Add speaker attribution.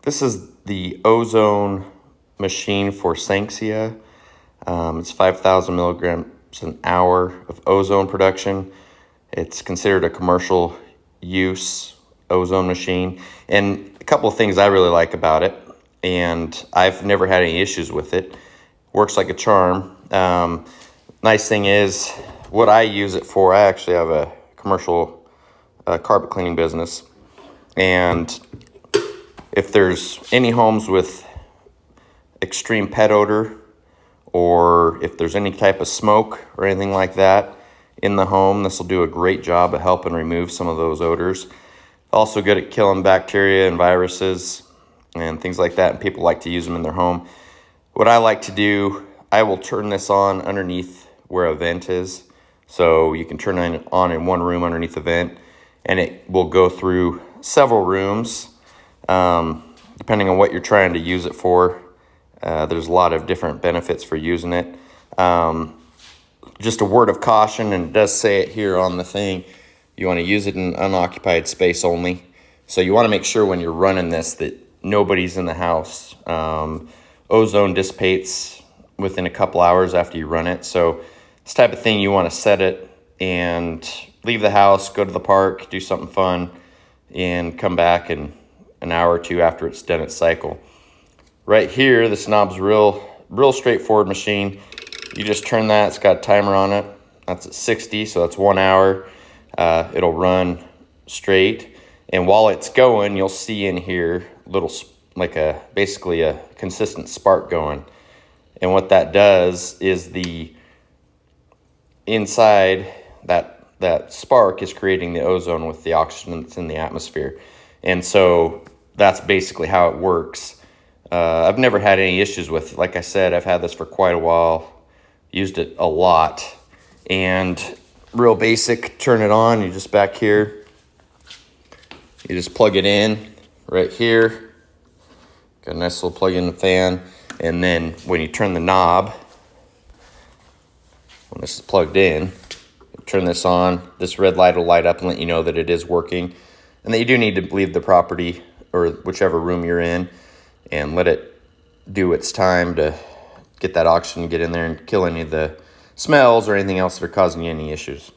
Speaker 1: This is the Ozone machine for Sanksia. It's 5,000 milligrams an hour of ozone production. It's considered a commercial use ozone machine. And a couple of things I really like about it, and I've never had any issues with it. Works like a charm. Nice thing is, what I use it for, I actually have a commercial carpet cleaning business. And if there's any homes with extreme pet odor, or if there's any type of smoke or anything like that in the home, this will do a great job of helping remove some of those odors. Also good at killing bacteria and viruses and things like that, and people like to use them in their home. What I like to do, I will turn this on underneath where a vent is. So you can turn it on in one room underneath the vent, and it will go through several rooms, depending on what you're trying to use it for. There's a lot of different benefits for using it. Just a word of caution, and it does say it here on the thing, you want to use it in unoccupied space only. So you want to make sure when you're running this that nobody's in the house. Ozone dissipates within a couple hours after you run it. So this type of thing, you want to set it and leave the house, go to the park, do something fun, and come back in an hour or two after it's done its cycle. Right here, this knob's real straightforward machine. You just turn that, it's got a timer on it. That's at 60, so that's 1 hour. It'll run straight. And while it's going, you'll see in here basically a consistent spark going. And what that does is the inside, that spark is creating the ozone with the oxygen that's in the atmosphere. And so that's basically how it works. I've never had any issues with it. Like I said, I've had this for quite a while, used it a lot. And real basic, turn it on, you just back here, you just plug it in right here. Got a nice little plug-in fan. And then when you turn the knob, when this is plugged in, turn this on, this red light will light up and let you know that it is working, and that you do need to leave the property or whichever room you're in and let it do its time to get that oxygen, get in there and kill any of the smells or anything else that are causing you any issues.